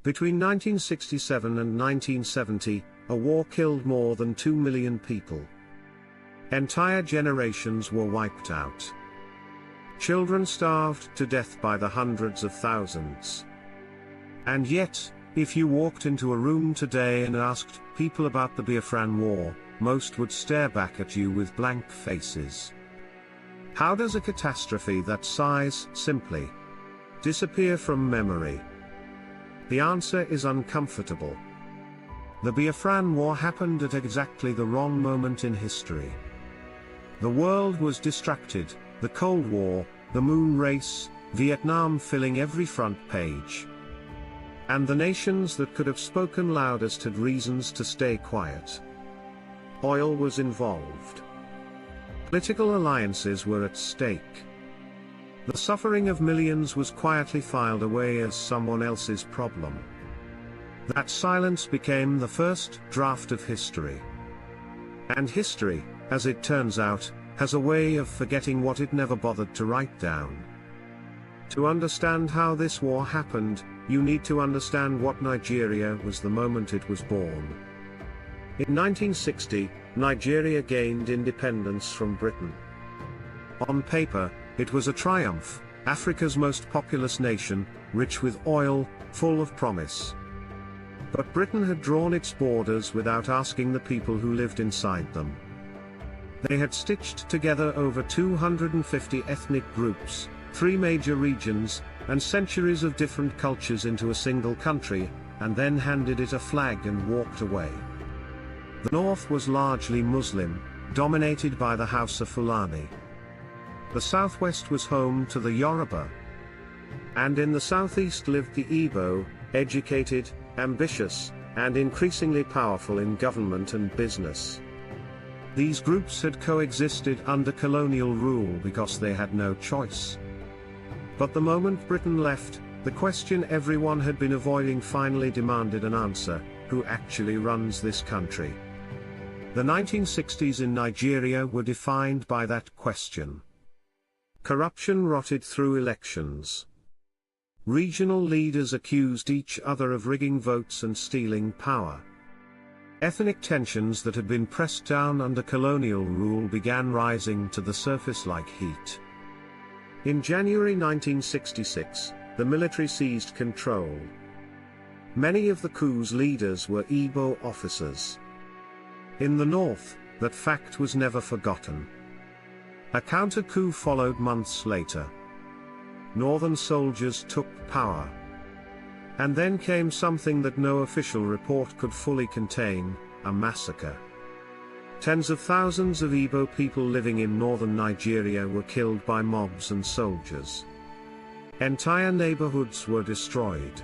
Between 1967 and 1970, a war killed more than 2 million people. Entire generations were wiped out. Children starved to death by the hundreds of thousands. And yet, if you walked into a room today and asked people about the Biafran War, most would stare back at you with blank faces. How does a catastrophe that size simply disappear from memory? The answer is uncomfortable. The Biafran War happened at exactly the wrong moment in history. The world was distracted, the Cold War, the moon race, Vietnam filling every front page. And the nations that could have spoken loudest had reasons to stay quiet. Oil was involved. Political alliances were at stake. The suffering of millions was quietly filed away as someone else's problem. That silence became the first draft of history. And history, as it turns out, has a way of forgetting what it never bothered to write down. To understand how this war happened, you need to understand what Nigeria was the moment it was born. In 1960, Nigeria gained independence from Britain. On paper, it was a triumph, Africa's most populous nation, rich with oil, full of promise. But Britain had drawn its borders without asking the people who lived inside them. They had stitched together over 250 ethnic groups, 3 major regions, and centuries of different cultures into a single country, and then handed it a flag and walked away. The north was largely Muslim, dominated by the Hausa Fulani. The southwest was home to the Yoruba. And in the southeast lived the Igbo, educated, ambitious, and increasingly powerful in government and business. These groups had coexisted under colonial rule because they had no choice. But the moment Britain left, the question everyone had been avoiding finally demanded an answer: who actually runs this country? The 1960s in Nigeria were defined by that question. Corruption rotted through elections. Regional leaders accused each other of rigging votes and stealing power. Ethnic tensions that had been pressed down under colonial rule began rising to the surface like heat. In January 1966, the military seized control. Many of the coup's leaders were Igbo officers. In the north, that fact was never forgotten. A counter-coup followed months later. Northern soldiers took power. And then came something that no official report could fully contain: a massacre. Tens of thousands of Igbo people living in northern Nigeria were killed by mobs and soldiers. Entire neighborhoods were destroyed.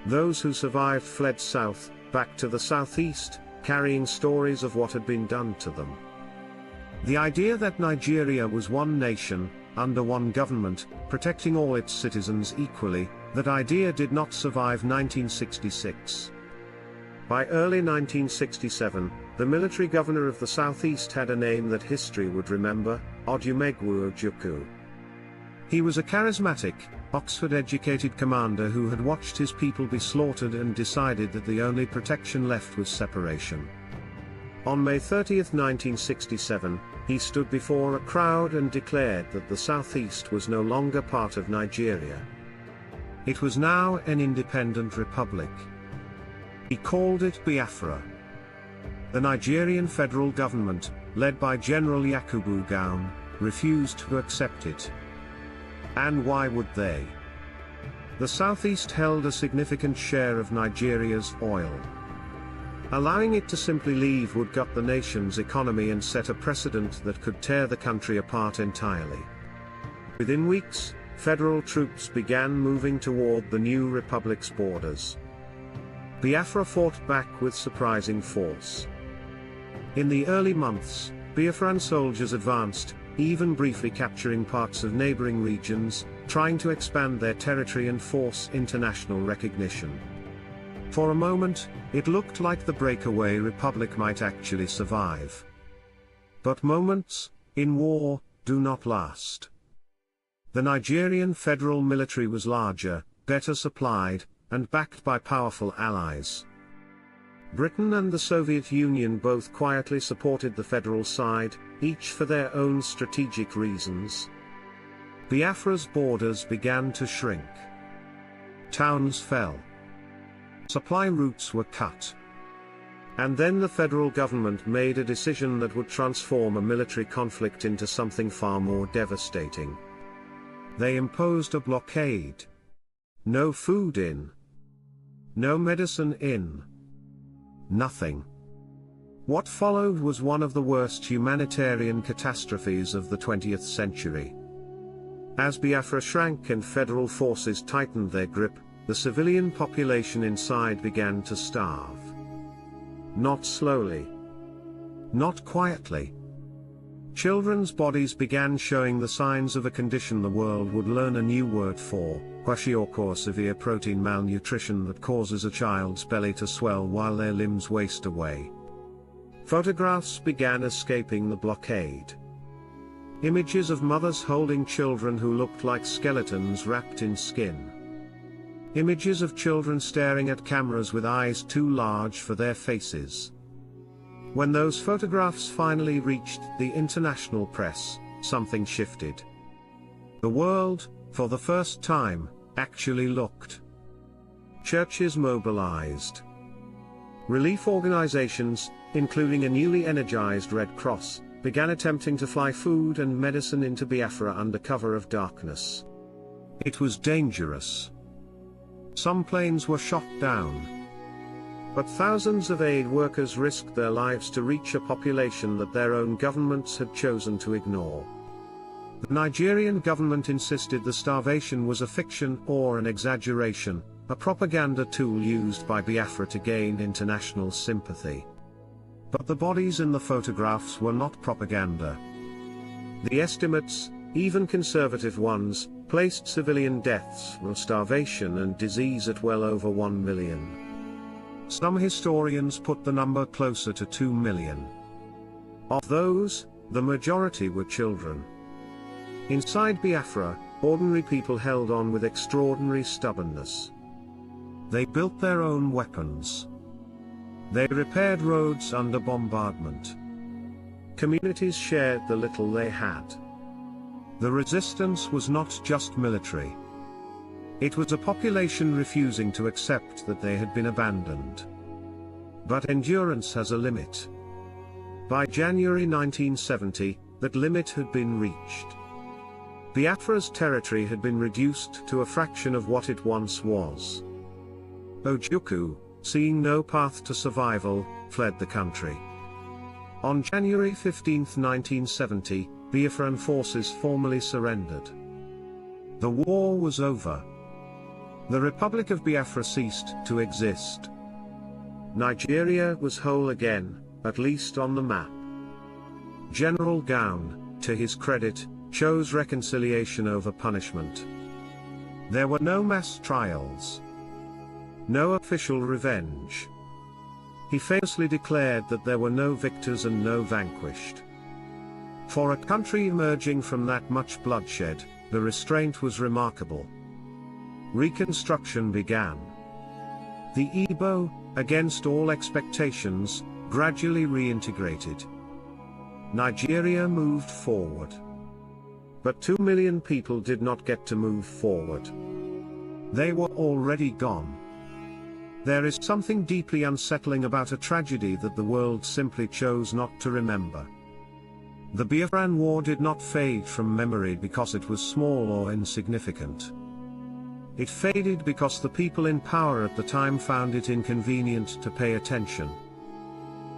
Those who survived fled south, back to the southeast, carrying stories of what had been done to them. The idea that Nigeria was one nation, under one government, protecting all its citizens equally, that idea did not survive 1966. By early 1967, the military governor of the southeast had a name that history would remember: Odumegwu Ojukwu. He was a charismatic, Oxford-educated commander who had watched his people be slaughtered and decided that the only protection left was separation. On May 30, 1967, he stood before a crowd and declared that the southeast was no longer part of Nigeria. It was now an independent republic. He called it Biafra. The Nigerian federal government, led by General Yakubu Gowon, refused to accept it. And why would they? The southeast held a significant share of Nigeria's oil. Allowing it to simply leave would gut the nation's economy and set a precedent that could tear the country apart entirely. Within weeks, federal troops began moving toward the new republic's borders. Biafra fought back with surprising force. In the early months, Biafran soldiers advanced, even briefly capturing parts of neighboring regions, trying to expand their territory and force international recognition. For a moment, it looked like the breakaway republic might actually survive. But moments, in war, do not last. The Nigerian federal military was larger, better supplied, and backed by powerful allies. Britain and the Soviet Union both quietly supported the federal side, each for their own strategic reasons. Biafra's borders began to shrink. Towns fell. Supply routes were cut. And then the federal government made a decision that would transform a military conflict into something far more devastating. They imposed a blockade. No food in. No medicine in. Nothing. What followed was one of the worst humanitarian catastrophes of the 20th century. As Biafra shrank and federal forces tightened their grip, the civilian population inside began to starve. Not slowly. Not quietly. Children's bodies began showing the signs of a condition the world would learn a new word for, kwashiorkor, severe protein malnutrition that causes a child's belly to swell while their limbs waste away. Photographs began escaping the blockade. Images of mothers holding children who looked like skeletons wrapped in skin. Images of children staring at cameras with eyes too large for their faces. When those photographs finally reached the international press, something shifted. The world, for the first time, actually looked. Churches mobilized. Relief organizations, including a newly energized Red Cross, began attempting to fly food and medicine into Biafra under cover of darkness. It was dangerous. Some planes were shot down. But thousands of aid workers risked their lives to reach a population that their own governments had chosen to ignore. The Nigerian government insisted the starvation was a fiction or an exaggeration, a propaganda tool used by Biafra to gain international sympathy. But the bodies in the photographs were not propaganda. The estimates, even conservative ones, placed civilian deaths from starvation and disease at well over 1 million. Some historians put the number closer to 2 million. Of those, the majority were children. Inside Biafra, ordinary people held on with extraordinary stubbornness. They built their own weapons. They repaired roads under bombardment. Communities shared the little they had. The resistance was not just military. It was a population refusing to accept that they had been abandoned. But endurance has a limit. By January 1970, that limit had been reached. Biafra's territory had been reduced to a fraction of what it once was. Ojukwu, seeing no path to survival, fled the country. On January 15, 1970, Biafran forces formally surrendered. The war was over. The Republic of Biafra ceased to exist. Nigeria was whole again, at least on the map. General Gowon, to his credit, chose reconciliation over punishment. There were no mass trials. No official revenge. He famously declared that there were no victors and no vanquished. For a country emerging from that much bloodshed, the restraint was remarkable. Reconstruction began. The Igbo, against all expectations, gradually reintegrated. Nigeria moved forward. But 2 million people did not get to move forward. They were already gone. There is something deeply unsettling about a tragedy that the world simply chose not to remember. The Biafran War did not fade from memory because it was small or insignificant. It faded because the people in power at the time found it inconvenient to pay attention.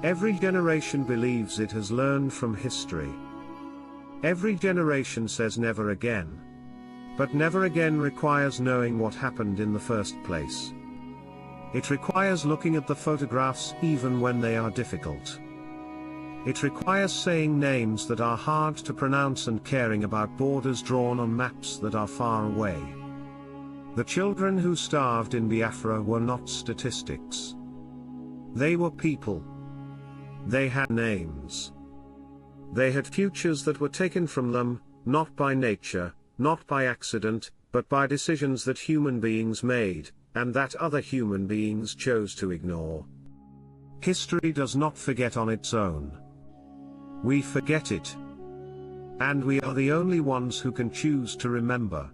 Every generation believes it has learned from history. Every generation says never again. But never again requires knowing what happened in the first place. It requires looking at the photographs even when they are difficult. It requires saying names that are hard to pronounce and caring about borders drawn on maps that are far away. The children who starved in Biafra were not statistics. They were people. They had names. They had futures that were taken from them, not by nature, not by accident, but by decisions that human beings made, and that other human beings chose to ignore. History does not forget on its own. We forget it. And we are the only ones who can choose to remember.